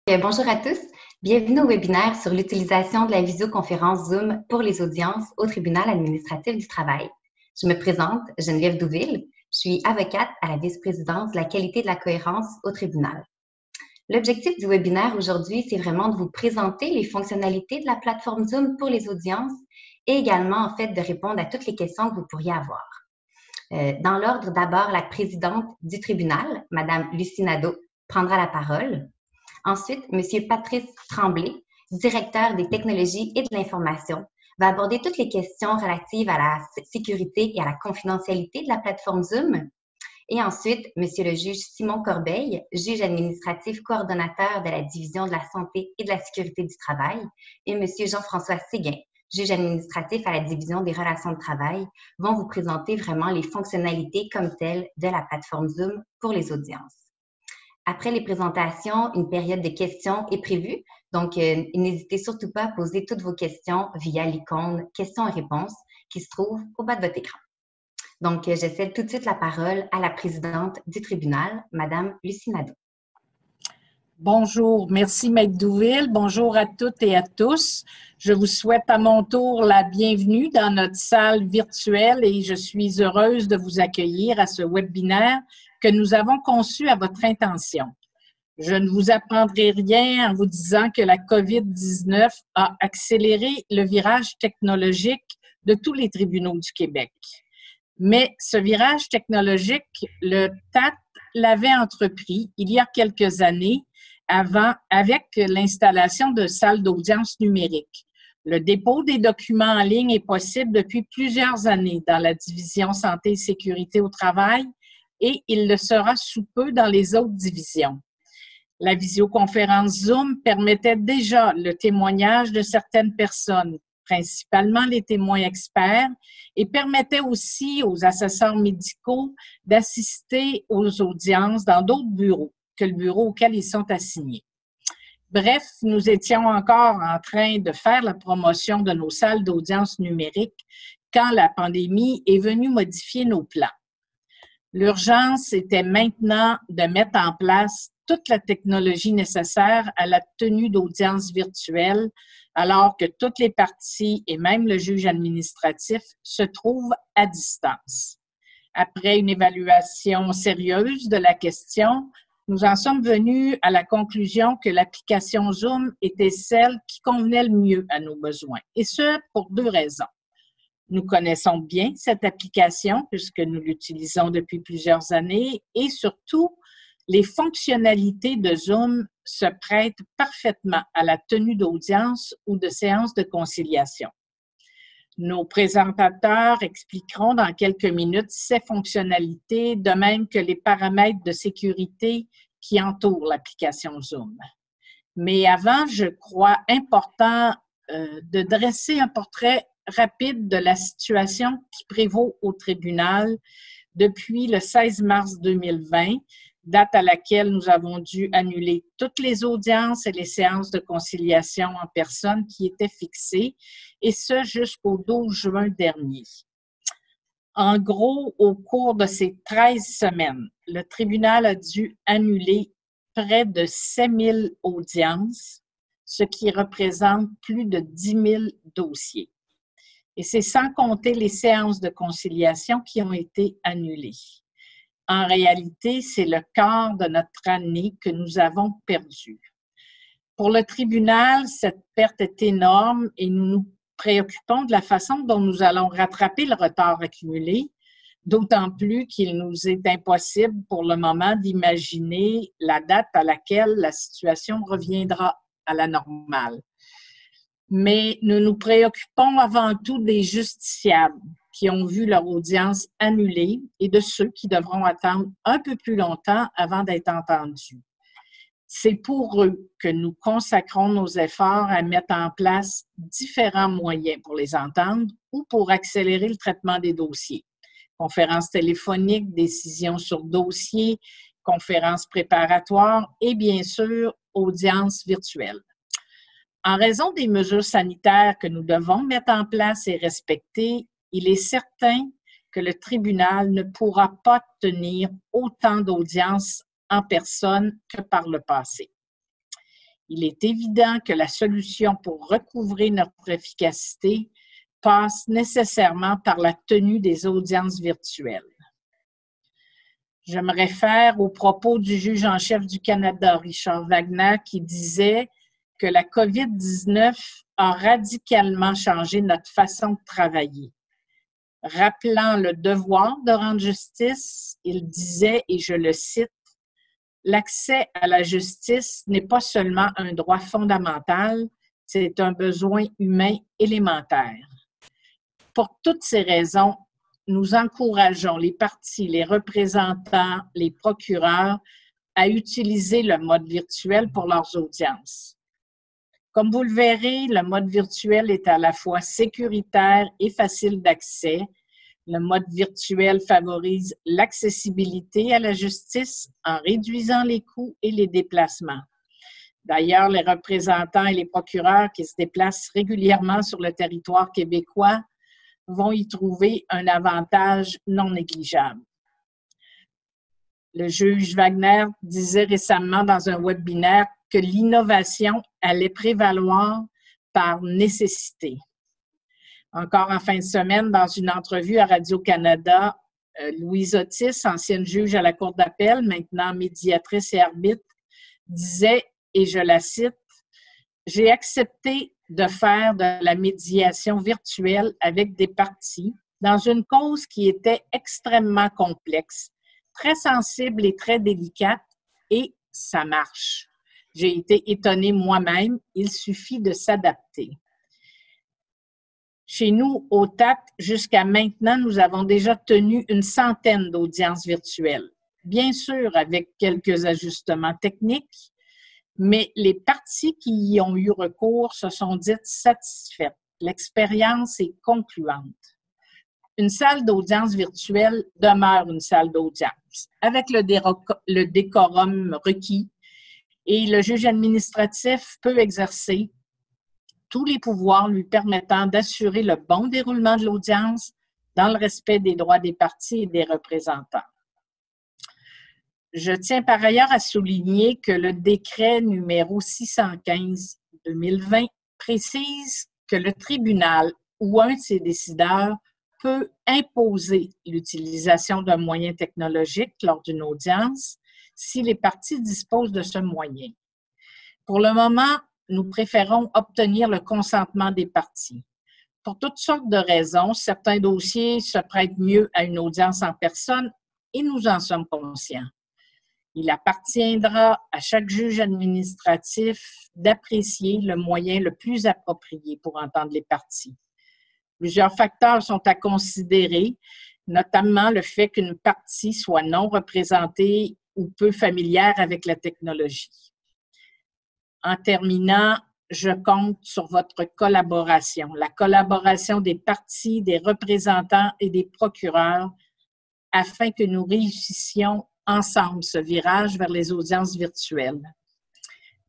Bonjour à tous, bienvenue au webinaire sur l'utilisation de la visioconférence Zoom pour les audiences au tribunal administratif du travail. Je me présente, Geneviève Douville, je suis avocate à la vice-présidence de la qualité et de la cohérence au tribunal. L'objectif du webinaire aujourd'hui, c'est vraiment de vous présenter les fonctionnalités de la plateforme Zoom pour les audiences et également, en fait, de répondre à toutes les questions que vous pourriez avoir. Dans l'ordre, d'abord, la présidente du tribunal, Mme Lucie Nadeau, prendra la parole. Ensuite, M. Patrice Tremblay, directeur des technologies et de l'information, va aborder toutes les questions relatives à la sécurité et à la confidentialité de la plateforme Zoom. Et ensuite, M. le juge Simon Corbeil, juge administratif coordonnateur de la division de la santé et de la sécurité du travail, et M. Jean-François Séguin, juge administratif à la division des relations de travail, vont vous présenter vraiment les fonctionnalités comme telles de la plateforme Zoom pour les audiences. Après les présentations, une période de questions est prévue, donc n'hésitez surtout pas à poser toutes vos questions via l'icône questions et réponses qui se trouve au bas de votre écran. Donc, je cède tout de suite la parole à la présidente du tribunal, Mme Lucie Nadeau. Bonjour, merci Maître Douville. Bonjour à toutes et à tous. Je vous souhaite à mon tour la bienvenue dans notre salle virtuelle et je suis heureuse de vous accueillir à ce webinaire que nous avons conçu à votre intention. Je ne vous apprendrai rien en vous disant que la COVID-19 a accéléré le virage technologique de tous les tribunaux du Québec. Mais ce virage technologique, le TAT l'avait entrepris il y a quelques années avec l'installation de salles d'audience numériques. Le dépôt des documents en ligne est possible depuis plusieurs années dans la division santé et sécurité au travail et il le sera sous peu dans les autres divisions. La visioconférence Zoom permettait déjà le témoignage de certaines personnes, principalement les témoins experts, et permettait aussi aux assesseurs médicaux d'assister aux audiences dans d'autres bureaux que le bureau auquel ils sont assignés. Bref, nous étions encore en train de faire la promotion de nos salles d'audience numériques quand la pandémie est venue modifier nos plans. L'urgence était maintenant de mettre en place toute la technologie nécessaire à la tenue d'audiences virtuelles, alors que toutes les parties et même le juge administratif se trouvent à distance. Après une évaluation sérieuse de la question, nous en sommes venus à la conclusion que l'application Zoom était celle qui convenait le mieux à nos besoins, et ce, pour deux raisons. Nous connaissons bien cette application puisque nous l'utilisons depuis plusieurs années et surtout, les fonctionnalités de Zoom se prêtent parfaitement à la tenue d'audience ou de séances de conciliation. Nos présentateurs expliqueront dans quelques minutes ces fonctionnalités, de même que les paramètres de sécurité qui entourent l'application Zoom. Mais avant, je crois important de dresser un portrait rapide de la situation qui prévaut au tribunal depuis le 16 mars 2020, date à laquelle nous avons dû annuler toutes les audiences et les séances de conciliation en personne qui étaient fixées, et ce jusqu'au 12 juin dernier. En gros, au cours de ces 13 semaines, le tribunal a dû annuler près de 7 000 audiences, ce qui représente plus de 10 000 dossiers. Et c'est sans compter les séances de conciliation qui ont été annulées. En réalité, c'est le quart de notre année que nous avons perdu. Pour le tribunal, cette perte est énorme et nous nous préoccupons de la façon dont nous allons rattraper le retard accumulé, d'autant plus qu'il nous est impossible pour le moment d'imaginer la date à laquelle la situation reviendra à la normale. Mais nous nous préoccupons avant tout des justiciables qui ont vu leur audience annulée et de ceux qui devront attendre un peu plus longtemps avant d'être entendus. C'est pour eux que nous consacrons nos efforts à mettre en place différents moyens pour les entendre ou pour accélérer le traitement des dossiers. Conférences téléphoniques, décisions sur dossier, conférences préparatoires et bien sûr, audiences virtuelles. En raison des mesures sanitaires que nous devons mettre en place et respecter, il est certain que le tribunal ne pourra pas tenir autant d'audiences en personne que par le passé. Il est évident que la solution pour recouvrer notre efficacité passe nécessairement par la tenue des audiences virtuelles. Je me réfère aux propos du juge en chef du Canada, Richard Wagner, qui disait que la COVID-19 a radicalement changé notre façon de travailler. Rappelant le devoir de rendre justice, il disait, et je le cite, « L'accès à la justice n'est pas seulement un droit fondamental, c'est un besoin humain élémentaire. » Pour toutes ces raisons, nous encourageons les parties, les représentants, les procureurs à utiliser le mode virtuel pour leurs audiences. Comme vous le verrez, le mode virtuel est à la fois sécuritaire et facile d'accès. Le mode virtuel favorise l'accessibilité à la justice en réduisant les coûts et les déplacements. D'ailleurs, les représentants et les procureurs qui se déplacent régulièrement sur le territoire québécois vont y trouver un avantage non négligeable. Le juge Wagner disait récemment dans un webinaire que l'innovation allait prévaloir par nécessité. Encore en fin de semaine, dans une entrevue à Radio-Canada, Louise Otis, ancienne juge à la Cour d'appel, maintenant médiatrice et arbitre, disait, et je la cite, « J'ai accepté de faire de la médiation virtuelle avec des parties dans une cause qui était extrêmement complexe, très sensible et très délicate, et ça marche. J'ai été étonnée moi-même, il suffit de s'adapter. » Chez nous, au TAC, jusqu'à maintenant, nous avons déjà tenu une centaine d'audiences virtuelles. Bien sûr, avec quelques ajustements techniques, mais les parties qui y ont eu recours se sont dites satisfaites. L'expérience est concluante. Une salle d'audience virtuelle demeure une salle d'audience, avec le décorum requis, et le juge administratif peut exercer tous les pouvoirs lui permettant d'assurer le bon déroulement de l'audience dans le respect des droits des parties et des représentants. Je tiens par ailleurs à souligner que le décret numéro 615/2020 précise que le tribunal ou un de ses décideurs peut imposer l'utilisation d'un moyen technologique lors d'une audience si les parties disposent de ce moyen. Pour le moment, nous préférons obtenir le consentement des parties. Pour toutes sortes de raisons, certains dossiers se prêtent mieux à une audience en personne et nous en sommes conscients. Il appartiendra à chaque juge administratif d'apprécier le moyen le plus approprié pour entendre les parties. Plusieurs facteurs sont à considérer, notamment le fait qu'une partie soit non représentée ou peu familière avec la technologie. En terminant, je compte sur votre collaboration, la collaboration des parties, des représentants et des procureurs afin que nous réussissions ensemble ce virage vers les audiences virtuelles.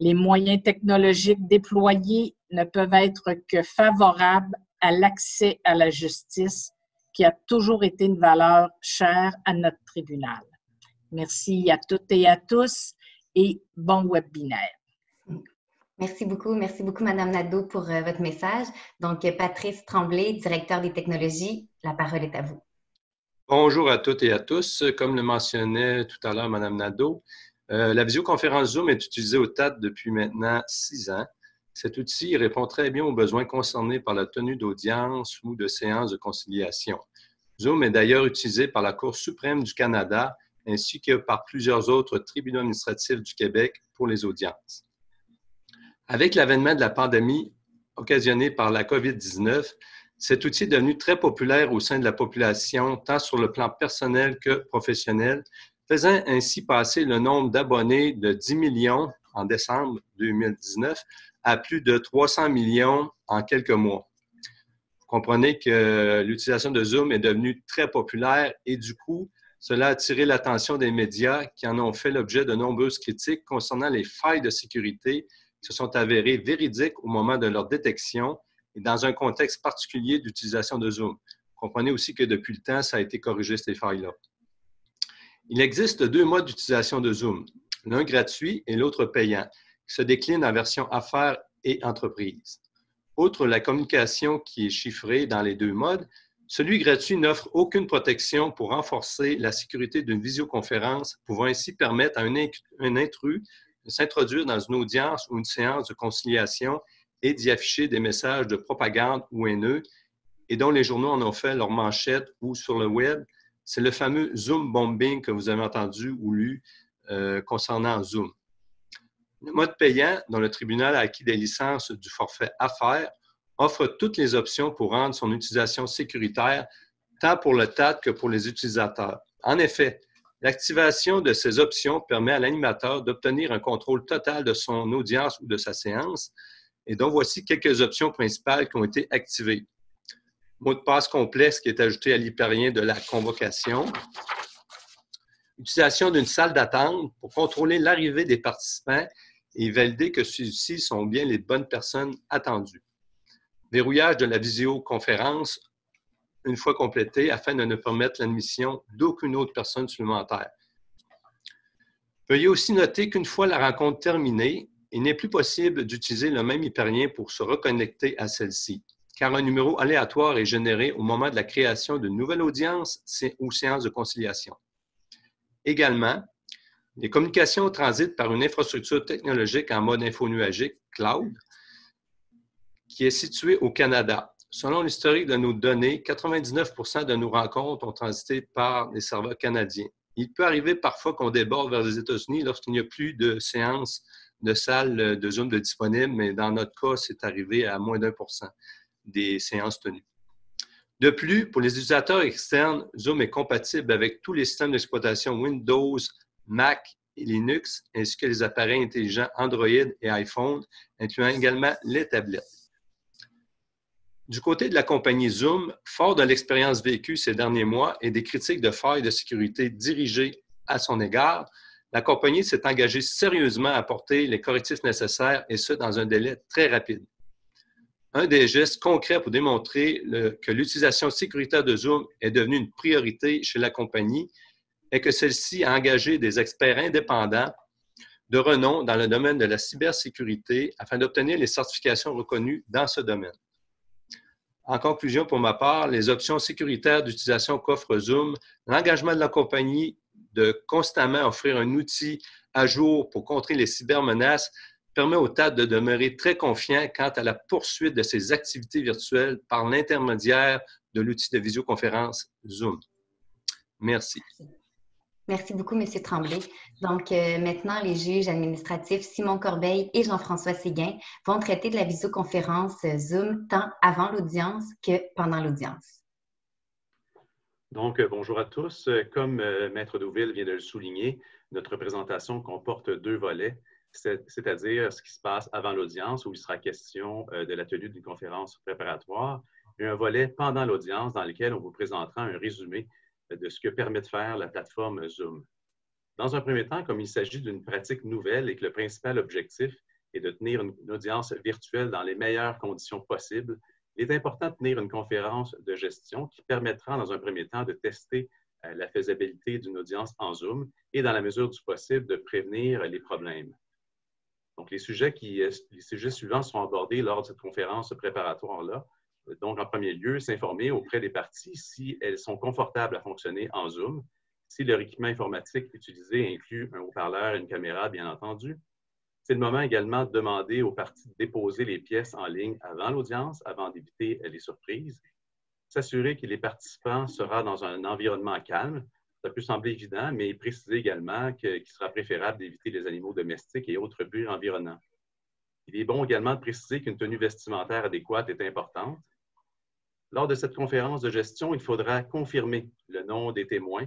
Les moyens technologiques déployés ne peuvent être que favorables à l'accès à la justice qui a toujours été une valeur chère à notre tribunal. Merci à toutes et à tous et bon webinaire. Merci beaucoup, Madame Nadeau, pour votre message. Donc, Patrice Tremblay, directeur des technologies, la parole est à vous. Bonjour à toutes et à tous. Comme le mentionnait tout à l'heure Madame Nadeau, la visioconférence Zoom est utilisée au TAT depuis maintenant 6 ans. Cet outil répond très bien aux besoins concernés par la tenue d'audience ou de séances de conciliation. Zoom est d'ailleurs utilisé par la Cour suprême du Canada ainsi que par plusieurs autres tribunaux administratifs du Québec pour les audiences. Avec l'avènement de la pandémie occasionnée par la COVID-19, cet outil est devenu très populaire au sein de la population, tant sur le plan personnel que professionnel, faisant ainsi passer le nombre d'abonnés de 10 millions en décembre 2019 à plus de 300 millions en quelques mois. Vous comprenez que l'utilisation de Zoom est devenue très populaire et du coup, cela a attiré l'attention des médias qui en ont fait l'objet de nombreuses critiques concernant les failles de sécurité qui se sont avérées véridiques au moment de leur détection et dans un contexte particulier d'utilisation de Zoom. Vous comprenez aussi que depuis le temps, ça a été corrigé, ces failles-là. Il existe 2 modes d'utilisation de Zoom, l'un gratuit et l'autre payant. qui se décline en version affaires et entreprises. Outre la communication qui est chiffrée dans les deux modes, celui gratuit n'offre aucune protection pour renforcer la sécurité d'une visioconférence, pouvant ainsi permettre à un intrus de s'introduire dans une audience ou une séance de conciliation et d'y afficher des messages de propagande ou haineux, et dont les journaux en ont fait leur manchette ou sur le web. C'est le fameux Zoom bombing que vous avez entendu ou lu concernant Zoom. Le mode payant, dont le tribunal a acquis des licences du forfait Affaires, offre toutes les options pour rendre son utilisation sécuritaire, tant pour le TAD que pour les utilisateurs. En effet, l'activation de ces options permet à l'animateur d'obtenir un contrôle total de son audience ou de sa séance, et donc voici quelques options principales qui ont été activées. Mot de passe complexe qui est ajouté à l'hyperlien de la convocation. Utilisation d'une salle d'attente pour contrôler l'arrivée des participants et valider que ceux-ci sont bien les bonnes personnes attendues. Verrouillage de la visioconférence une fois complétée afin de ne permettre l'admission d'aucune autre personne supplémentaire. Veuillez aussi noter qu'une fois la rencontre terminée, il n'est plus possible d'utiliser le même hyperlien pour se reconnecter à celle-ci, car un numéro aléatoire est généré au moment de la création d'une nouvelle audience ou séance de conciliation. Également, les communications transitent par une infrastructure technologique en mode infonuagique, cloud, qui est située au Canada. Selon l'historique de nos données, 99% de nos rencontres ont transité par des serveurs canadiens. Il peut arriver parfois qu'on déborde vers les États-Unis lorsqu'il n'y a plus de séances de salles de Zoom de disponibles, mais dans notre cas, c'est arrivé à moins d'1% des séances tenues. De plus, pour les utilisateurs externes, Zoom est compatible avec tous les systèmes d'exploitation Windows, Mac et Linux, ainsi que les appareils intelligents Android et iPhone, incluant également les tablettes. Du côté de la compagnie Zoom, fort de l'expérience vécue ces derniers mois et des critiques de failles de sécurité dirigées à son égard, la compagnie s'est engagée sérieusement à apporter les correctifs nécessaires et ce, dans un délai très rapide. Un des gestes concrets pour démontrer que l'utilisation sécuritaire de Zoom est devenue une priorité chez la compagnie est que celle-ci a engagé des experts indépendants de renom dans le domaine de la cybersécurité afin d'obtenir les certifications reconnues dans ce domaine. En conclusion, pour ma part, les options sécuritaires d'utilisation qu'offre Zoom, l'engagement de la compagnie de constamment offrir un outil à jour pour contrer les cybermenaces permet au TAD de demeurer très confiant quant à la poursuite de ses activités virtuelles par l'intermédiaire de l'outil de visioconférence Zoom. Merci. Merci beaucoup, M. Tremblay. Donc, maintenant, les juges administratifs Simon Corbeil et Jean-François Séguin vont traiter de la visioconférence Zoom tant avant l'audience que pendant l'audience. Donc, bonjour à tous. Comme Maître Douville vient de le souligner, notre présentation comporte deux volets, c'est-à-dire ce qui se passe avant l'audience, où il sera question de la tenue d'une conférence préparatoire, et un volet pendant l'audience dans lequel on vous présentera un résumé de ce que permet de faire la plateforme Zoom. Dans un premier temps, comme il s'agit d'une pratique nouvelle et que le principal objectif est de tenir une audience virtuelle dans les meilleures conditions possibles, il est important de tenir une conférence de gestion qui permettra dans un premier temps de tester la faisabilité d'une audience en Zoom et dans la mesure du possible de prévenir les problèmes. Donc, les sujets suivants seront abordés lors de cette conférence préparatoire-là. Donc, en premier lieu, s'informer auprès des parties si elles sont confortables à fonctionner en Zoom, si leur équipement informatique utilisé inclut un haut-parleur et une caméra, bien entendu. C'est le moment également de demander aux parties de déposer les pièces en ligne avant l'audience, avant d'éviter les surprises. S'assurer que les participants seront dans un environnement calme. Ça peut sembler évident, mais préciser également qu'il sera préférable d'éviter les animaux domestiques et autres bruits environnants. Il est bon également de préciser qu'une tenue vestimentaire adéquate est importante. Lors de cette conférence de gestion, il faudra confirmer le nom des témoins,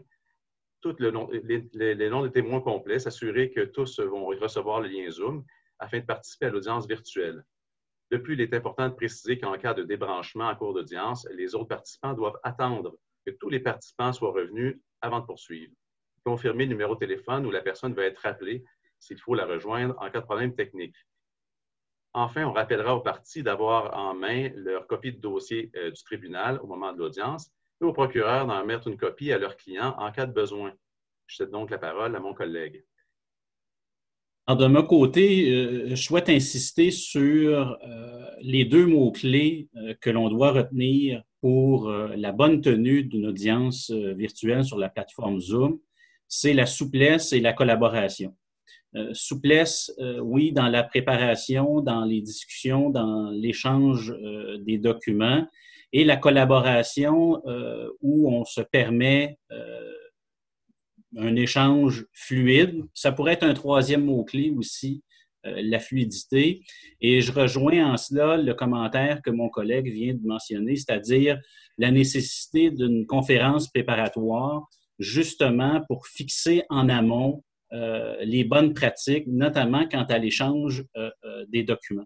les noms des témoins complets, s'assurer que tous vont recevoir le lien Zoom afin de participer à l'audience virtuelle. De plus, il est important de préciser qu'en cas de débranchement en cours d'audience, les autres participants doivent attendre que tous les participants soient revenus avant de poursuivre. Confirmer le numéro de téléphone où la personne va être rappelée s'il faut la rejoindre en cas de problème technique. Enfin, on rappellera aux parties d'avoir en main leur copie de dossier du tribunal au moment de l'audience et au procureur d'en mettre une copie à leur client en cas de besoin. Je cède donc la parole à mon collègue. Alors, de mon côté, je souhaite insister sur les deux mots-clés que l'on doit retenir pour la bonne tenue d'une audience virtuelle sur la plateforme Zoom. C'est la souplesse et la collaboration. Souplesse, oui, dans la préparation, dans les discussions, dans l'échange des documents, et la collaboration où on se permet un échange fluide. Ça pourrait être un troisième mot-clé aussi, la fluidité. Et je rejoins en cela le commentaire que mon collègue vient de mentionner, c'est-à-dire la nécessité d'une conférence préparatoire, justement pour fixer en amont les bonnes pratiques, notamment quant à l'échange des documents.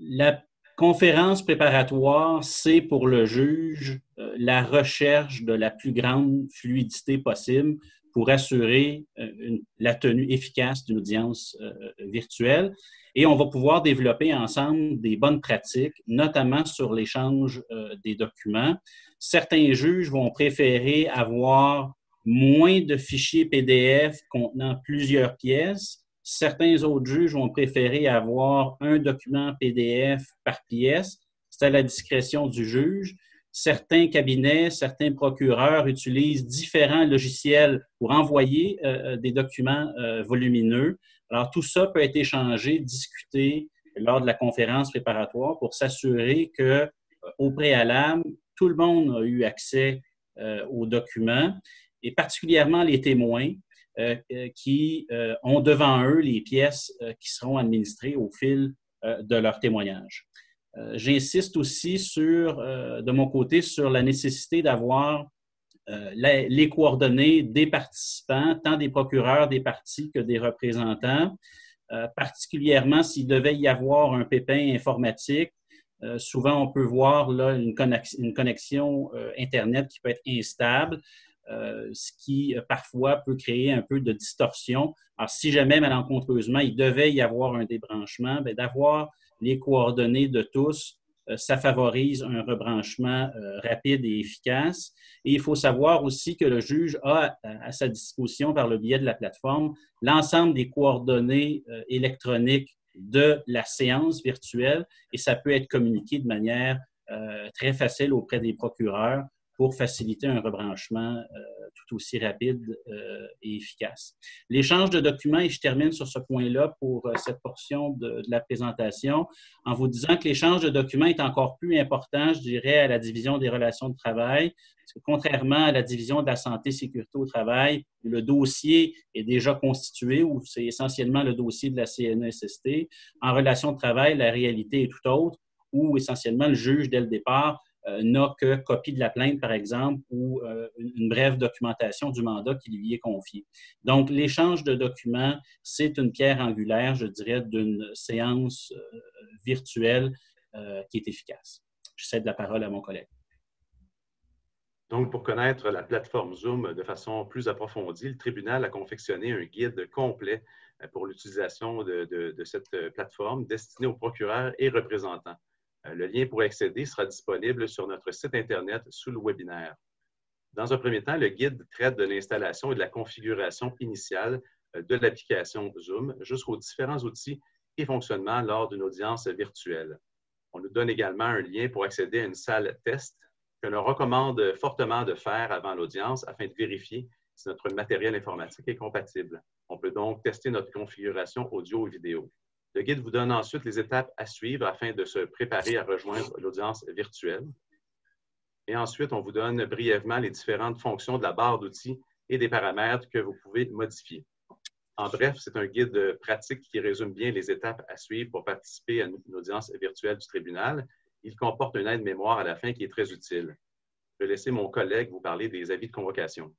La conférence préparatoire, c'est pour le juge la recherche de la plus grande fluidité possible pour assurer la tenue efficace d'une audience virtuelle. Et on va pouvoir développer ensemble des bonnes pratiques, notamment sur l'échange des documents. Certains juges vont préférer avoir moins de fichiers PDF contenant plusieurs pièces. Certains autres juges vont préférer avoir un document PDF par pièce. C'est à la discrétion du juge. Certains cabinets, certains procureurs utilisent différents logiciels pour envoyer des documents volumineux. Alors, tout ça peut être échangé, discuté lors de la conférence préparatoire pour s'assurer qu'au préalable, tout le monde a eu accès aux documents, et particulièrement les témoins qui ont devant eux les pièces qui seront administrées au fil de leur témoignage. J'insiste aussi de mon côté, sur la nécessité d'avoir les coordonnées des participants, tant des procureurs, des parties que des représentants, particulièrement s'il devait y avoir un pépin informatique. Souvent, on peut voir là une connexion Internet qui peut être instable, ce qui parfois peut créer un peu de distorsion. Alors, si jamais malencontreusement, il devait y avoir un débranchement, bien, d'avoir les coordonnées de tous, ça favorise un rebranchement rapide et efficace. Et il faut savoir aussi que le juge a à sa disposition, par le biais de la plateforme, l'ensemble des coordonnées électroniques de la séance virtuelle, et ça peut être communiqué de manière très facile auprès des procureurs pour faciliter un rebranchement tout aussi rapide et efficace. L'échange de documents, et je termine sur ce point-là pour cette portion de la présentation, en vous disant que l'échange de documents est encore plus important, je dirais, à la division des relations de travail, parce que contrairement à la division de la santé et sécurité au travail, où le dossier est déjà constitué, où c'est essentiellement le dossier de la CNESST, en relation de travail, la réalité est tout autre, où essentiellement le juge, dès le départ, n'a que copie de la plainte, par exemple, ou une brève documentation du mandat qui lui est confié. Donc, l'échange de documents, c'est une pierre angulaire, je dirais, d'une séance virtuelle qui est efficace. Je cède la parole à mon collègue. Donc, pour connaître la plateforme Zoom de façon plus approfondie, le tribunal a confectionné un guide complet pour l'utilisation de cette plateforme destinée aux procureurs et représentants. Le lien pour accéder sera disponible sur notre site Internet sous le webinaire. Dans un premier temps, le guide traite de l'installation et de la configuration initiale de l'application Zoom jusqu'aux différents outils et fonctionnements lors d'une audience virtuelle. On nous donne également un lien pour accéder à une salle test que l'on recommande fortement de faire avant l'audience afin de vérifier si notre matériel informatique est compatible. On peut donc tester notre configuration audio et vidéo. Le guide vous donne ensuite les étapes à suivre afin de se préparer à rejoindre l'audience virtuelle. Et ensuite, on vous donne brièvement les différentes fonctions de la barre d'outils et des paramètres que vous pouvez modifier. En bref, c'est un guide pratique qui résume bien les étapes à suivre pour participer à une audience virtuelle du tribunal. Il comporte une aide-mémoire à la fin qui est très utile. Je vais laisser mon collègue vous parler des avis de convocation.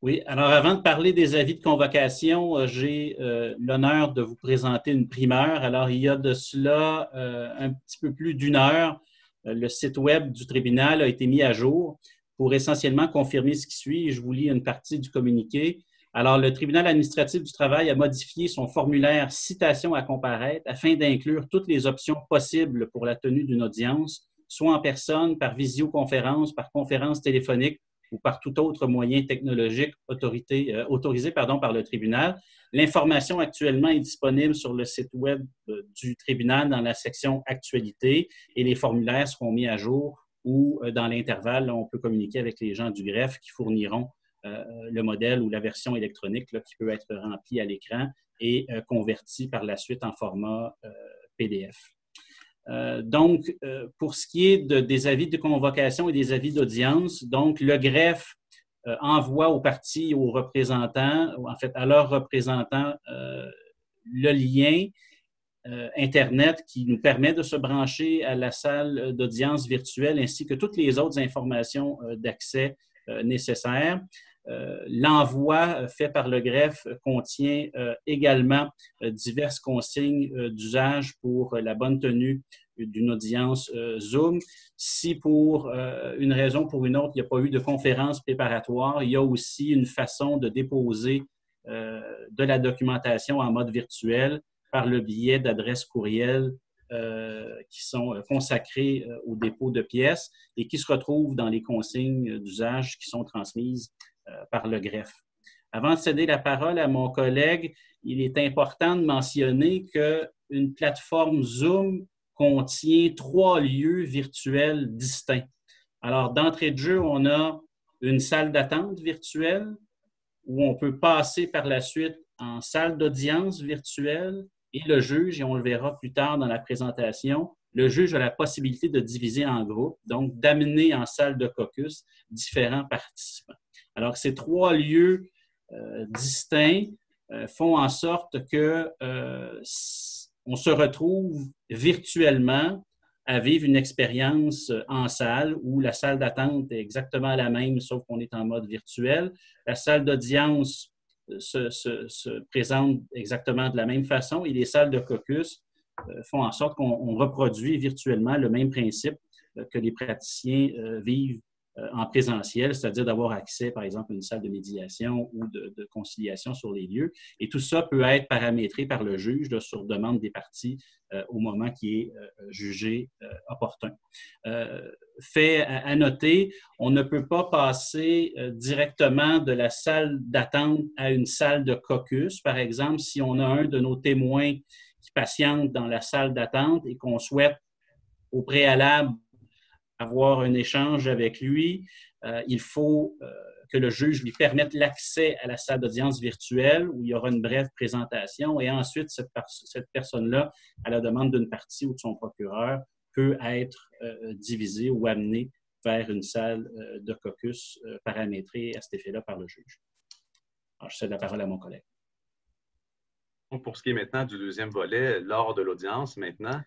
Oui, alors avant de parler des avis de convocation, j'ai l'honneur de vous présenter une primeur. Alors, il y a de cela un petit peu plus d'une heure, le site web du tribunal a été mis à jour pour essentiellement confirmer ce qui suit. Je vous lis une partie du communiqué. Alors, le tribunal administratif du travail a modifié son formulaire citation à comparaître afin d'inclure toutes les options possibles pour la tenue d'une audience, soit en personne, par visioconférence, par conférence téléphonique ou par tout autre moyen technologique autorisé par le tribunal. L'information actuellement est disponible sur le site web du tribunal dans la section Actualités et les formulaires seront mis à jour ou dans l'intervalle, on peut communiquer avec les gens du greffe qui fourniront le modèle ou la version électronique là, qui peut être remplie à l'écran et convertie par la suite en format PDF. Donc, pour ce qui est des avis de convocation et des avis d'audience, donc le greffe envoie aux parties et aux représentants, en fait à leurs représentants, le lien Internet qui nous permet de se brancher à la salle d'audience virtuelle ainsi que toutes les autres informations d'accès nécessaires. L'envoi fait par le greffe contient également diverses consignes d'usage pour la bonne tenue d'une audience Zoom. Si pour une raison ou pour une autre, il n'y a pas eu de conférence préparatoire, il y a aussi une façon de déposer de la documentation en mode virtuel par le biais d'adresses courriel qui sont consacrées au dépôt de pièces et qui se retrouvent dans les consignes d'usage qui sont transmises par le greffe. Avant de céder la parole à mon collègue, il est important de mentionner qu'une plateforme Zoom contient 3 lieux virtuels distincts. Alors, d'entrée de jeu, on a une salle d'attente virtuelle où on peut passer par la suite en salle d'audience virtuelle et le juge, et on le verra plus tard dans la présentation, le juge a la possibilité de diviser en groupes, donc d'amener en salle de caucus différents participants. Alors, ces 3 lieux distincts font en sorte que on se retrouve virtuellement à vivre une expérience en salle où la salle d'attente est exactement la même, sauf qu'on est en mode virtuel. La salle d'audience se présente exactement de la même façon et les salles de caucus font en sorte qu'on reproduit virtuellement le même principe que les praticiens vivent en présentiel, c'est-à-dire d'avoir accès, par exemple, à une salle de médiation ou de conciliation sur les lieux. Et tout ça peut être paramétré par le juge là, sur demande des parties au moment qui est jugé opportun. Fait à noter, on ne peut pas passer directement de la salle d'attente à une salle de caucus. Par exemple, si on a un de nos témoins qui patiente dans la salle d'attente et qu'on souhaite au préalable avoir un échange avec lui, il faut que le juge lui permette l'accès à la salle d'audience virtuelle où il y aura une brève présentation et ensuite cette personne-là, à la demande d'une partie ou de son procureur, peut être divisée ou amenée vers une salle de caucus paramétrée à cet effet-là par le juge. Alors, je cède la parole à mon collègue. Pour ce qui est maintenant du deuxième volet, lors de l'audience maintenant,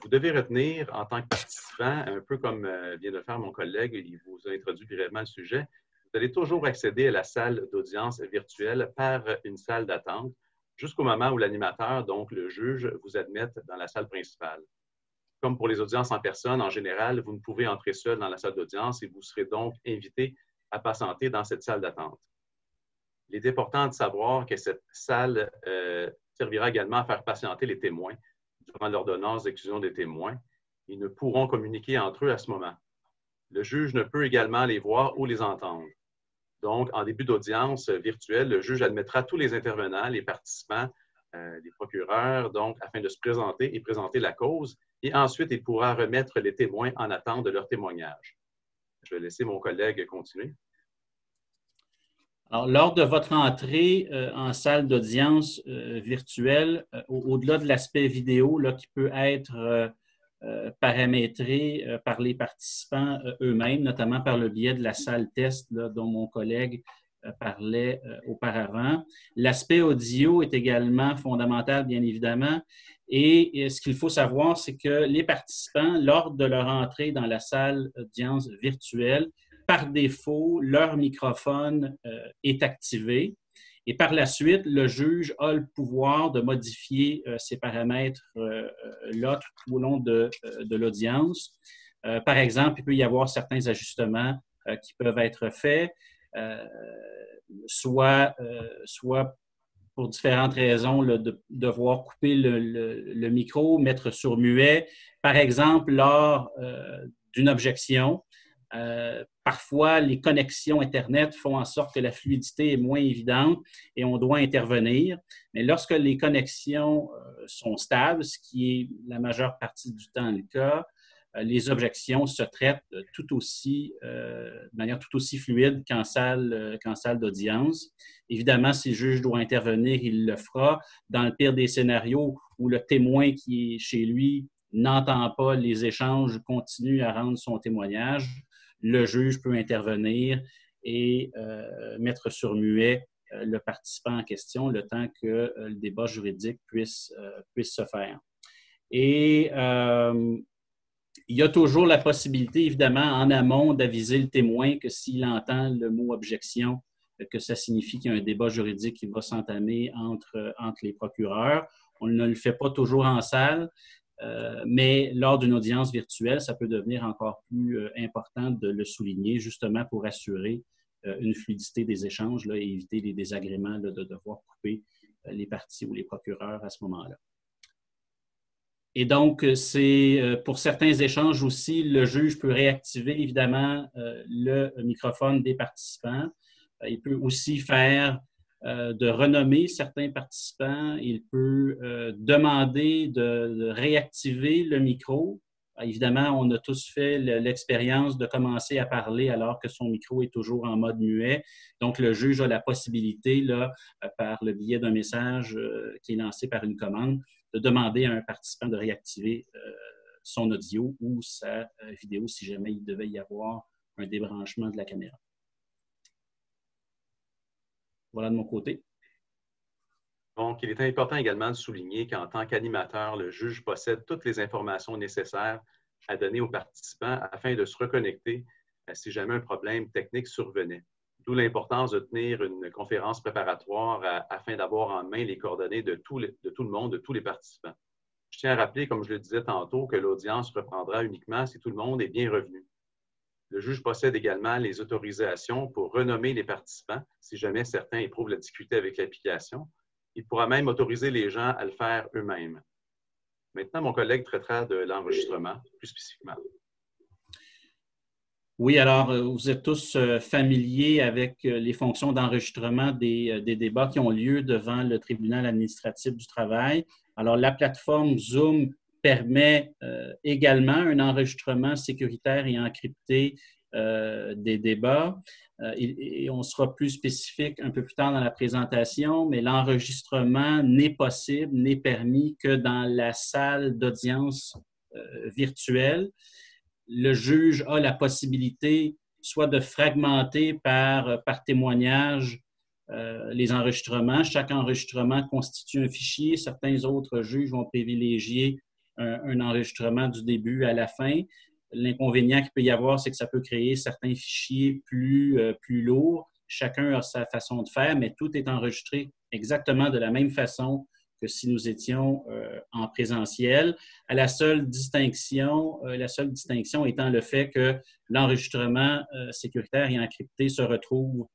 vous devez retenir en tant que participant, un peu comme vient de faire mon collègue, il vous a introduit brièvement le sujet, vous allez toujours accéder à la salle d'audience virtuelle par une salle d'attente jusqu'au moment où l'animateur, donc le juge, vous admette dans la salle principale. Comme pour les audiences en personne, en général, vous ne pouvez entrer seul dans la salle d'audience et vous serez donc invité à patienter dans cette salle d'attente. Il est important de savoir que cette salle servira également à faire patienter les témoins durant l'ordonnance d'exclusion des témoins. Ils ne pourront communiquer entre eux à ce moment. Le juge ne peut également les voir ou les entendre. Donc, en début d'audience virtuelle, le juge admettra tous les intervenants, les participants, les procureurs, donc, afin de se présenter et présenter la cause. Et ensuite, il pourra remettre les témoins en attente de leur témoignage. Je vais laisser mon collègue continuer. Alors, lors de votre entrée en salle d'audience virtuelle, au-delà de l'aspect vidéo là, qui peut être paramétré par les participants eux-mêmes, notamment par le biais de la salle test là, dont mon collègue parlait auparavant. L'aspect audio est également fondamental, bien évidemment. Et ce qu'il faut savoir, c'est que les participants, lors de leur entrée dans la salle d'audience virtuelle, par défaut, leur microphone est activé. Et par la suite, le juge a le pouvoir de modifier ces paramètres-là tout au long de l'audience. Par exemple, il peut y avoir certains ajustements qui peuvent être faits, soit pour différentes raisons, là, de devoir couper le micro, mettre sur muet. Par exemple, lors d'une objection, Parfois, les connexions Internet font en sorte que la fluidité est moins évidente et on doit intervenir. Mais lorsque les connexions sont stables, ce qui est la majeure partie du temps le cas, les objections se traitent de manière tout aussi fluide qu'en salle d'audience. Évidemment, si le juge doit intervenir, il le fera. Dans le pire des scénarios où le témoin qui est chez lui n'entend pas les échanges, continue à rendre son témoignage, le juge peut intervenir et mettre sur muet le participant en question le temps que le débat juridique puisse se faire. Et il y a toujours la possibilité, évidemment, en amont, d'aviser le témoin que s'il entend le mot « objection », que ça signifie qu'il y a un débat juridique qui va s'entamer entre les procureurs. On ne le fait pas toujours en salle, mais lors d'une audience virtuelle, ça peut devenir encore plus important de le souligner, justement pour assurer une fluidité des échanges là, et éviter les désagréments là, de devoir couper les parties ou les procureurs à ce moment-là. Et donc, c'est pour certains échanges aussi, le juge peut réactiver évidemment le microphone des participants. Il peut aussi faire de renommer certains participants. Il peut demander de réactiver le micro. Évidemment, on a tous fait l'expérience de commencer à parler alors que son micro est toujours en mode muet. Donc, le juge a la possibilité, là, par le biais d'un message qui est lancé par une commande, de demander à un participant de réactiver son audio ou sa vidéo si jamais il devait y avoir un débranchement de la caméra. Voilà de mon côté. Donc, il est important également de souligner qu'en tant qu'animateur, le juge possède toutes les informations nécessaires à donner aux participants afin de se reconnecter si jamais un problème technique survenait. D'où l'importance de tenir une conférence préparatoire afin d'avoir en main les coordonnées de tout le monde, de tous les participants. Je tiens à rappeler, comme je le disais tantôt, que l'audience reprendra uniquement si tout le monde est bien revenu. Le juge possède également les autorisations pour renommer les participants si jamais certains éprouvent la difficulté avec l'application. Il pourra même autoriser les gens à le faire eux-mêmes. Maintenant, mon collègue traitera de l'enregistrement, plus spécifiquement. Oui, alors, vous êtes tous familiers avec les fonctions d'enregistrement des débats qui ont lieu devant le tribunal administratif du travail. Alors, la plateforme Zoom permet également un enregistrement sécuritaire et encrypté des débats. Et on sera plus spécifique un peu plus tard dans la présentation, mais l'enregistrement n'est possible, n'est permis que dans la salle d'audience virtuelle. Le juge a la possibilité soit de fragmenter par témoignage les enregistrements. Chaque enregistrement constitue un fichier. Certains autres juges vont privilégier un enregistrement du début à la fin. L'inconvénient qu'il peut y avoir, c'est que ça peut créer certains fichiers plus lourds. Chacun a sa façon de faire, mais tout est enregistré exactement de la même façon que si nous étions en présentiel. La seule distinction étant le fait que l'enregistrement sécuritaire et encrypté se retrouve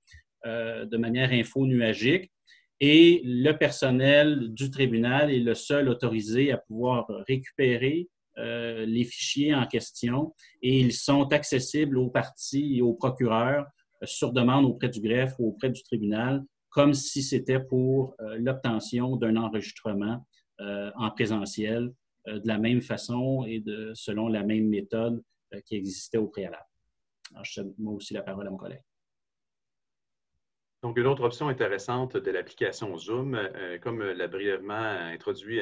de manière info-nuagique et le personnel du tribunal est le seul autorisé à pouvoir récupérer les fichiers en question et ils sont accessibles aux parties et aux procureurs sur demande auprès du greffe ou auprès du tribunal comme si c'était pour l'obtention d'un enregistrement en présentiel de la même façon et selon la même méthode qui existait au préalable. Alors, je cède moi aussi la parole à mon collègue. Donc, une autre option intéressante de l'application Zoom, comme l'a brièvement introduit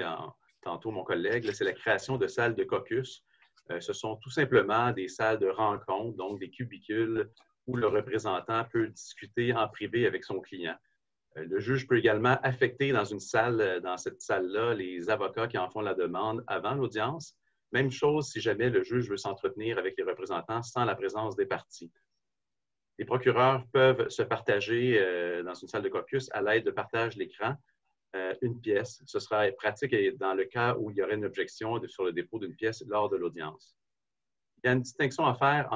tantôt mon collègue, c'est la création de salles de caucus. Ce sont tout simplement des salles de rencontre, donc des cubicules où le représentant peut discuter en privé avec son client. Le juge peut également affecter dans cette salle-là, les avocats qui en font la demande avant l'audience. Même chose si jamais le juge veut s'entretenir avec les représentants sans la présence des parties. Les procureurs peuvent se partager dans une salle de caucus à l'aide de partage d'écran une pièce. Ce sera pratique dans le cas où il y aurait une objection sur le dépôt d'une pièce lors de l'audience. Il y a une distinction à faire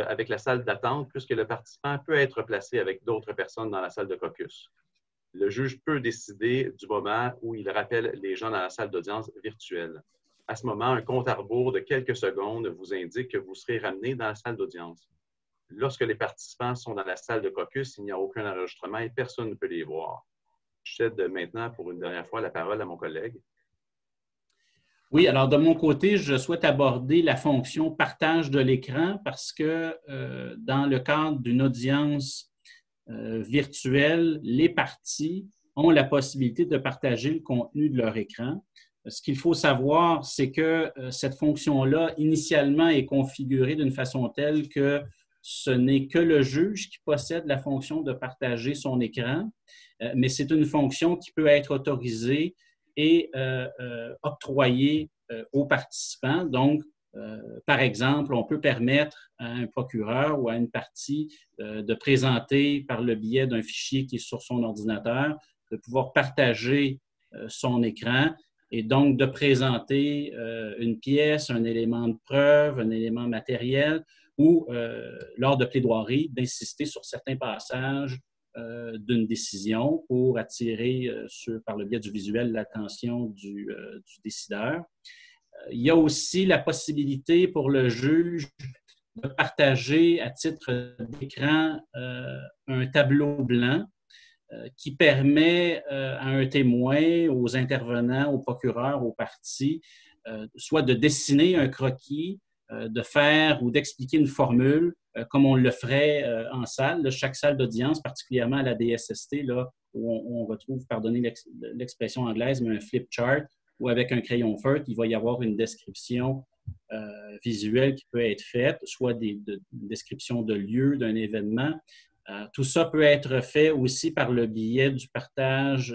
avec la salle d'attente puisque le participant peut être placé avec d'autres personnes dans la salle de caucus. Le juge peut décider du moment où il rappelle les gens dans la salle d'audience virtuelle. À ce moment, un compte à rebours de quelques secondes vous indique que vous serez ramené dans la salle d'audience. lorsque les participants sont dans la salle de caucus, il n'y a aucun enregistrement et personne ne peut les voir. Je cède maintenant pour une dernière fois la parole à mon collègue. Oui, alors de mon côté, je souhaite aborder la fonction partage de l'écran parce que dans le cadre d'une audience virtuelle, les parties ont la possibilité de partager le contenu de leur écran. Ce qu'il faut savoir, c'est que cette fonction-là, initialement, est configurée d'une façon telle que ce n'est que le juge qui possède la fonction de partager son écran, mais c'est une fonction qui peut être autorisée et octroyée aux participants. Donc, par exemple, on peut permettre à un procureur ou à une partie de présenter par le biais d'un fichier qui est sur son ordinateur, de pouvoir partager son écran et donc de présenter une pièce, un élément de preuve, un élément matériel ou, lors de plaidoiries, d'insister sur certains passages d'une décision pour attirer, par le biais du visuel, l'attention du décideur. Il y a aussi la possibilité pour le juge de partager à titre d'écran un tableau blanc qui permet à un témoin, aux intervenants, aux procureurs, aux parties, soit de dessiner un croquis, de faire ou d'expliquer une formule comme on le ferait en salle. Là, chaque salle d'audience, particulièrement à la DSST, là, où on retrouve, pardonnez l'expression anglaise, mais un flip chart, ou avec un crayon feutre, il va y avoir une description visuelle qui peut être faite, soit une description de lieu, d'un événement. Tout ça peut être fait aussi par le biais du partage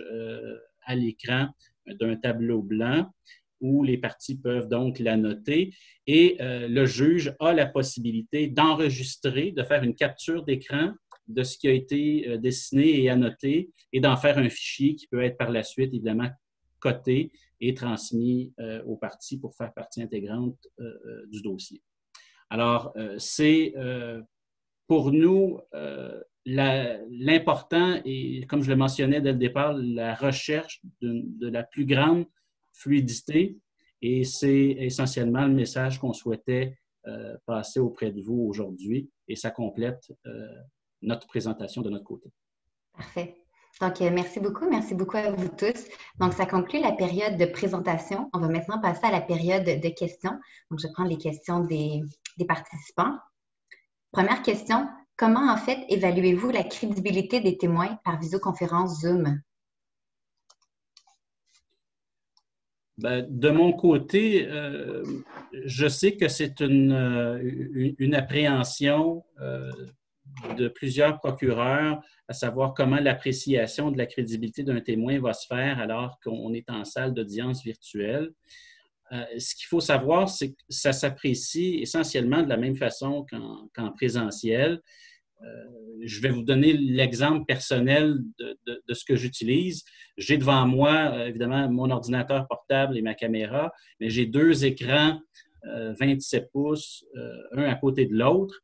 à l'écran d'un tableau blanc où les parties peuvent donc l'annoter et le juge a la possibilité d'enregistrer, de faire une capture d'écran de ce qui a été dessiné et annoté et d'en faire un fichier qui peut être par la suite, évidemment, coté et transmis aux parties pour faire partie intégrante du dossier. Alors, c'est pour nous l'important et, comme je le mentionnais dès le départ, la recherche de la plus grande fluidité et c'est essentiellement le message qu'on souhaitait passer auprès de vous aujourd'hui et ça complète notre présentation de notre côté. Parfait. Donc, merci beaucoup à vous tous. Donc, ça conclut la période de présentation. On va maintenant passer à la période de questions. Donc, je vais prendre les questions des participants. Première question, comment en fait évaluez-vous la crédibilité des témoins par visioconférence Zoom? Ben, de mon côté, je sais que c'est une appréhension de plusieurs procureurs, à savoir comment l'appréciation de la crédibilité d'un témoin va se faire alors qu'on est en salle d'audience virtuelle. Ce qu'il faut savoir, c'est que ça s'apprécie essentiellement de la même façon qu'en présentiel. Je vais vous donner l'exemple personnel de ce que j'utilise. J'ai devant moi, évidemment, mon ordinateur portable et ma caméra, mais j'ai deux écrans 27 pouces, un à côté de l'autre.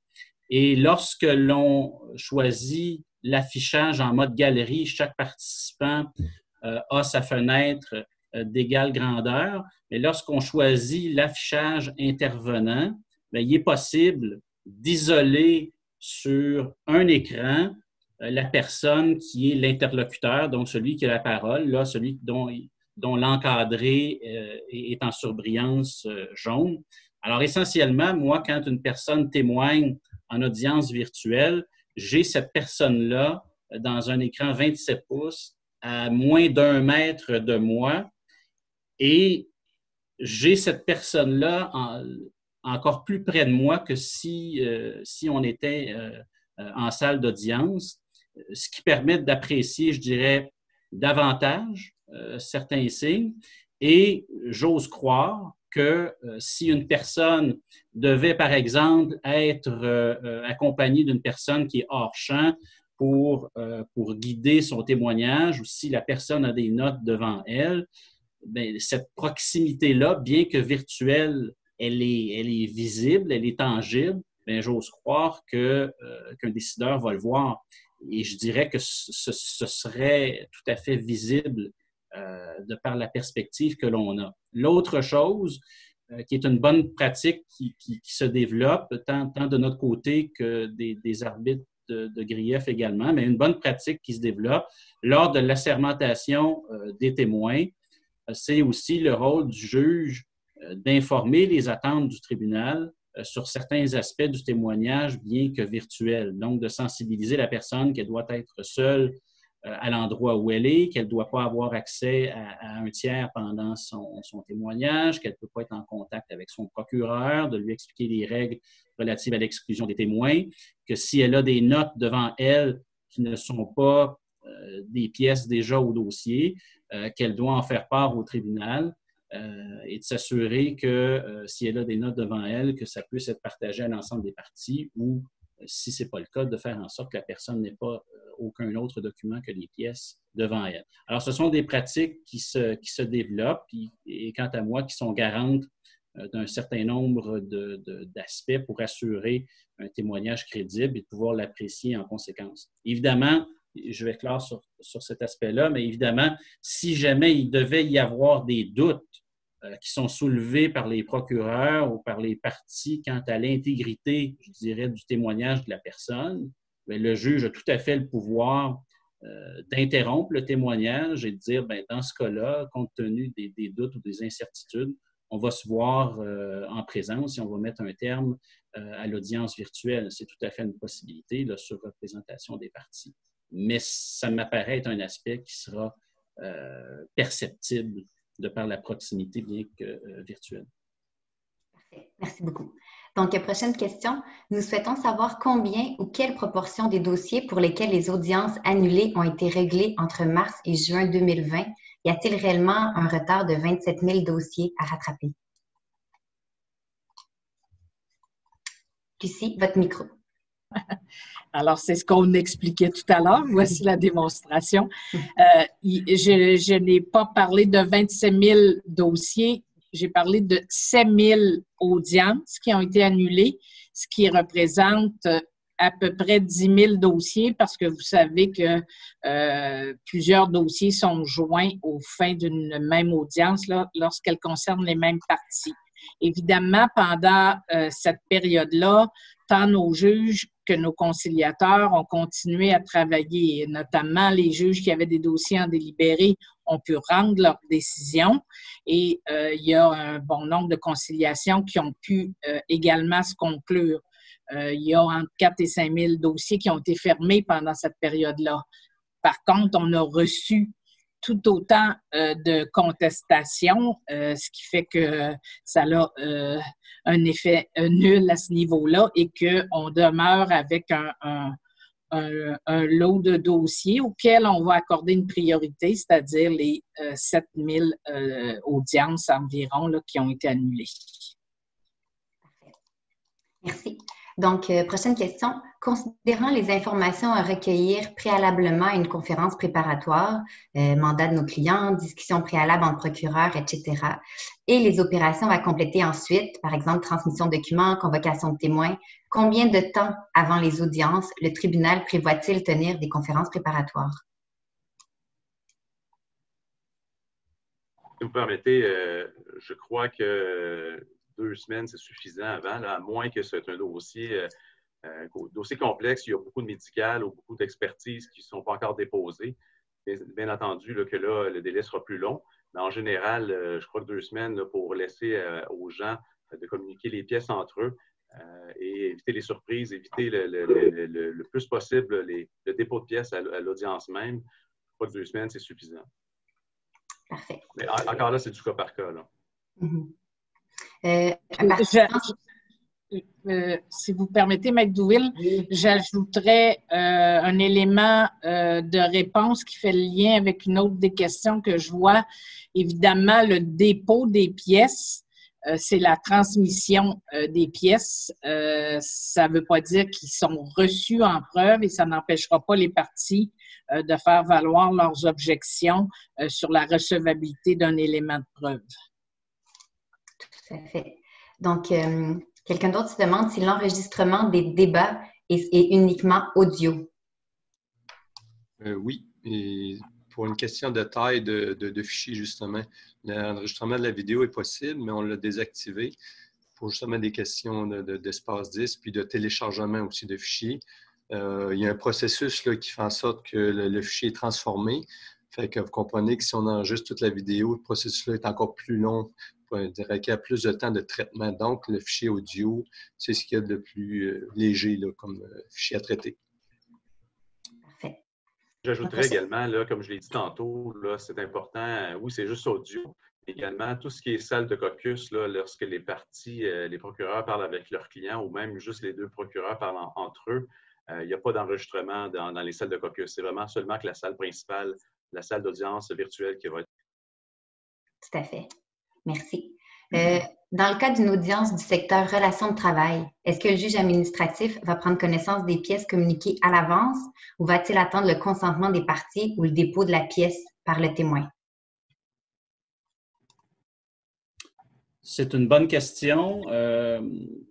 Et lorsque l'on choisit l'affichage en mode galerie, chaque participant a sa fenêtre d'égale grandeur. Mais lorsqu'on choisit l'affichage intervenant, bien, il est possible d'isoler sur un écran la personne qui est l'interlocuteur, donc celui qui a la parole, là, celui dont l'encadré est en surbrillance jaune. Alors, essentiellement, moi, quand une personne témoigne en audience virtuelle, j'ai cette personne-là dans un écran 27 pouces à moins d'1 mètre de moi et j'ai cette personne-là encore plus près de moi que si on était en salle d'audience, ce qui permet d'apprécier, je dirais, davantage certains signes. Et j'ose croire que si une personne devait, par exemple, être accompagnée d'une personne qui est hors champ pour guider son témoignage ou si la personne a des notes devant elle, bien, cette proximité-là, bien que virtuelle, elle est visible, elle est tangible, bien, j'ose croire qu'un décideur va le voir. Et je dirais que ce serait tout à fait visible de par la perspective que l'on a. L'autre chose, qui est une bonne pratique qui se développe, tant de notre côté que des arbitres de grief également, mais une bonne pratique qui se développe lors de l'assermentation des témoins. C'est aussi le rôle du juge d'informer les attentes du tribunal sur certains aspects du témoignage, bien que virtuel. Donc, de sensibiliser la personne qu'elle doit être seule à l'endroit où elle est, qu'elle ne doit pas avoir accès à un tiers pendant son témoignage, qu'elle ne peut pas être en contact avec son procureur, de lui expliquer les règles relatives à l'exclusion des témoins, que si elle a des notes devant elle qui ne sont pas des pièces déjà au dossier, qu'elle doit en faire part au tribunal et de s'assurer que si elle a des notes devant elle, que ça puisse être partagé à l'ensemble des parties ou, si ce n'est pas le cas, de faire en sorte que la personne n'ait pas aucun autre document que les pièces devant elle. Alors, ce sont des pratiques qui se développent et quant à moi, qui sont garantes d'un certain nombre d'aspects pour assurer un témoignage crédible et de pouvoir l'apprécier en conséquence. Évidemment, je vais clore sur cet aspect-là, mais évidemment, si jamais il devait y avoir des doutes qui sont soulevés par les procureurs ou par les parties quant à l'intégrité, je dirais, du témoignage de la personne, bien, le juge a tout à fait le pouvoir d'interrompre le témoignage et de dire, bien, dans ce cas-là, compte tenu des doutes ou des incertitudes, on va se voir en présence et on va mettre un terme à l'audience virtuelle. C'est tout à fait une possibilité là, sur représentation des parties. Mais ça m'apparaît être un aspect qui sera perceptible de par la proximité, bien que virtuelle. Parfait. Merci beaucoup. Donc, prochaine question. Nous souhaitons savoir combien ou quelle proportion des dossiers pour lesquels les audiences annulées ont été réglées entre mars et juin 2020. Y a-t-il réellement un retard de 27 000 dossiers à rattraper? Lucie, votre micro. Alors, c'est ce qu'on expliquait tout à l'heure. Voici la démonstration. Je n'ai pas parlé de 27 000 dossiers. J'ai parlé de 7 000 audiences qui ont été annulées, ce qui représente à peu près 10 000 dossiers parce que vous savez que plusieurs dossiers sont joints aux fins d'une même audience là, lorsqu'elle concerne les mêmes parties. Évidemment, pendant cette période-là, tant nos juges que nos conciliateurs ont continué à travailler, notamment les juges qui avaient des dossiers en délibéré ont pu rendre leurs décisions et il y a un bon nombre de conciliations qui ont pu également se conclure. Il y a entre 4 et 5 000 dossiers qui ont été fermés pendant cette période-là. Par contre, on a reçu tout autant de contestations, ce qui fait que ça a un effet nul à ce niveau-là et qu'on demeure avec un lot de dossiers auxquels on va accorder une priorité, c'est-à-dire les 7 000 audiences environ là, qui ont été annulées. Merci. Donc, prochaine question. Considérant les informations à recueillir préalablement à une conférence préparatoire, mandat de nos clients, discussion préalable entre procureurs, etc., et les opérations à compléter ensuite, par exemple transmission de documents, convocation de témoins, combien de temps avant les audiences le tribunal prévoit-il tenir des conférences préparatoires? Si vous permettez, je crois que 2 semaines, c'est suffisant avant, là, à moins que c'est un dossier complexe, il y a beaucoup de médical ou beaucoup d'expertises qui ne sont pas encore déposées. Bien entendu là, que là, le délai sera plus long, mais en général, je crois que 2 semaines là, pour laisser aux gens de communiquer les pièces entre eux et éviter les surprises, éviter le plus possible le dépôt de pièces à l'audience même. Je crois que 2 semaines, c'est suffisant. Parfait. Mais encore là, c'est du cas par cas. Là. Mm-hmm. Si vous permettez, Maître Douville, j'ajouterais un élément de réponse qui fait le lien avec une autre des questions que je vois. Évidemment, le dépôt des pièces, c'est la transmission des pièces. Ça ne veut pas dire qu'ils sont reçus en preuve et ça n'empêchera pas les parties de faire valoir leurs objections sur la recevabilité d'un élément de preuve. Tout à fait. Donc, quelqu'un d'autre se demande si l'enregistrement des débats est uniquement audio. Oui. Et pour une question de taille de fichier, justement. L'enregistrement de la vidéo est possible, mais on l'a désactivé pour justement des questions d'espace disque, puis de téléchargement aussi de fichiers. Il y a un processus là, qui fait en sorte que le fichier est transformé. Fait que vous comprenez que si on enregistre toute la vidéo, le processus-là est encore plus long, requiert plus de temps de traitement. Donc, le fichier audio, c'est ce qu'il y a de plus léger là, comme fichier à traiter. Parfait. J'ajouterais également, là, comme je l'ai dit tantôt, là, c'est important, oui, c'est juste audio. Également, tout ce qui est salle de caucus, là, lorsque les parties, les procureurs parlent avec leurs clients ou même juste les deux procureurs parlent entre eux, il n'y a pas d'enregistrement dans les salles de caucus. C'est vraiment seulement que la salle principale, la salle d'audience virtuelle qui va être. Tout à fait. Merci. Dans le cas d'une audience du secteur relations de travail, est-ce que le juge administratif va prendre connaissance des pièces communiquées à l'avance ou va-t-il attendre le consentement des parties ou le dépôt de la pièce par le témoin? C'est une bonne question.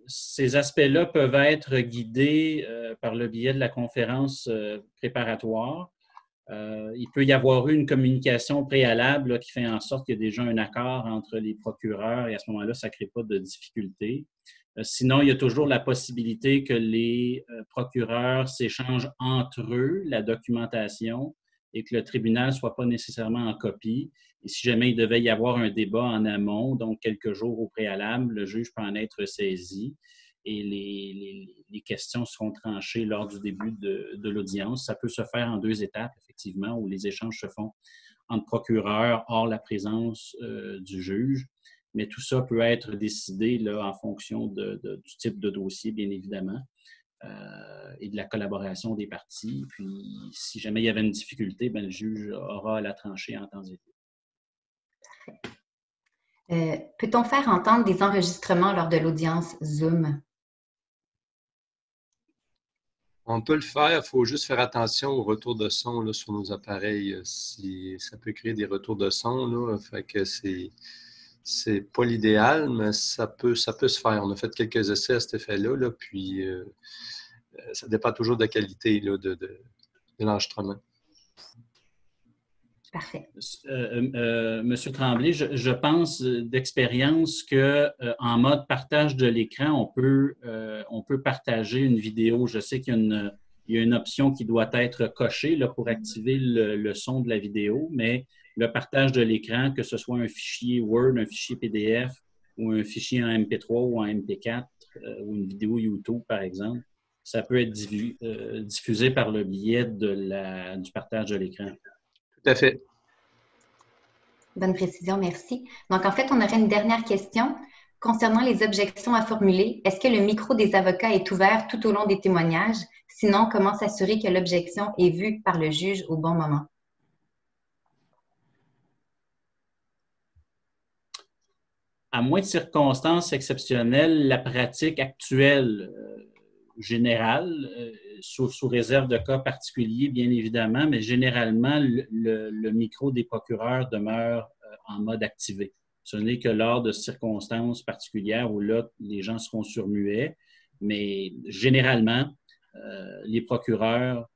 Ces aspects-là peuvent être guidés par le biais de la conférence préparatoire. Il peut y avoir eu une communication préalable là, qui fait en sorte qu'il y a déjà un accord entre les procureurs et à ce moment-là, ça ne crée pas de difficultés. Sinon, il y a toujours la possibilité que les procureurs s'échangent entre eux la documentation et que le tribunal ne soit pas nécessairement en copie. Et si jamais il devait y avoir un débat en amont, donc quelques jours au préalable, le juge peut en être saisi et les questions seront tranchées lors du début de l'audience. Ça peut se faire en 2 étapes, effectivement, où les échanges se font entre procureurs hors la présence du juge. Mais tout ça peut être décidé là, en fonction du type de dossier, bien évidemment, et de la collaboration des parties. Puis, si jamais il y avait une difficulté, bien, le juge aura à la trancher en temps et lieu. Parfait. Peut-on faire entendre des enregistrements lors de l'audience Zoom? On peut le faire, il faut juste faire attention au retour de son là, sur nos appareils. Si ça peut créer des retours de son, là, fait que c'est pas l'idéal, mais ça peut se faire. On a fait quelques essais à cet effet-là, là, puis ça dépend toujours de la qualité là, de l'enregistrement. Parfait. Monsieur Tremblay, je pense d'expérience qu'en mode partage de l'écran, on peut partager une vidéo. Je sais qu'il y a une option qui doit être cochée là, pour activer le son de la vidéo, mais le partage de l'écran, que ce soit un fichier Word, un fichier PDF ou un fichier en MP3 ou en MP4 ou une vidéo YouTube, par exemple, ça peut être diffusé par le biais du partage de l'écran. Tout à fait. Bonne précision, merci. Donc, en fait, on aurait une dernière question. Concernant les objections à formuler, est-ce que le micro des avocats est ouvert tout au long des témoignages? Sinon, comment s'assurer que l'objection est vue par le juge au bon moment? À moins de circonstances exceptionnelles, la pratique actuelle générale, sous réserve de cas particuliers, bien évidemment, mais généralement, le micro des procureurs demeure en mode activé. Ce n'est que lors de circonstances particulières où là, les gens seront surmuets, mais généralement, les procureurs,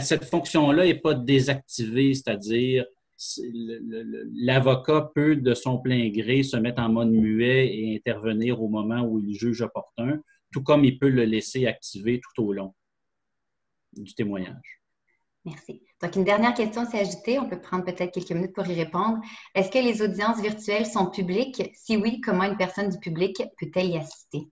cette fonction-là n'est pas désactivée, c'est-à-dire l'avocat peut, de son plein gré, se mettre en mode muet et intervenir au moment où il juge opportun, tout comme il peut le laisser activer tout au long du témoignage. Merci. Donc, une dernière question s'est ajoutée. On peut prendre peut-être quelques minutes pour y répondre. Est-ce que les audiences virtuelles sont publiques? Si oui, comment une personne du public peut-elle y assister?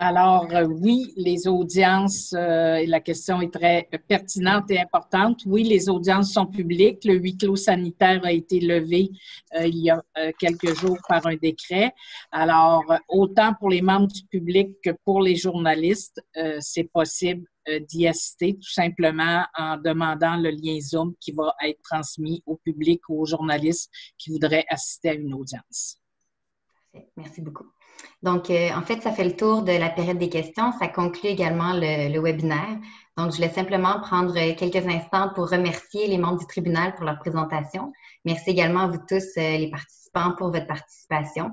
Alors, oui, les audiences, la question est très pertinente et importante. Oui, les audiences sont publiques. Le huis clos sanitaire a été levé il y a quelques jours par un décret. Alors, autant pour les membres du public que pour les journalistes, c'est possible d'y assister tout simplement en demandant le lien Zoom qui va être transmis au public ou aux journalistes qui voudraient assister à une audience. Merci beaucoup. Donc, en fait, ça fait le tour de la période des questions. Ça conclut également le webinaire. Donc, je voulais simplement prendre quelques instants pour remercier les membres du tribunal pour leur présentation. Merci également à vous tous, les participants, pour votre participation.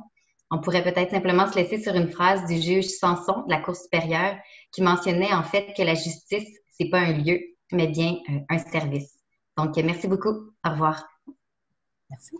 On pourrait peut-être simplement se laisser sur une phrase du juge Sanson de la Cour supérieure qui mentionnait en fait que la justice, c'est pas un lieu, mais bien un service. Donc, merci beaucoup. Au revoir. Merci.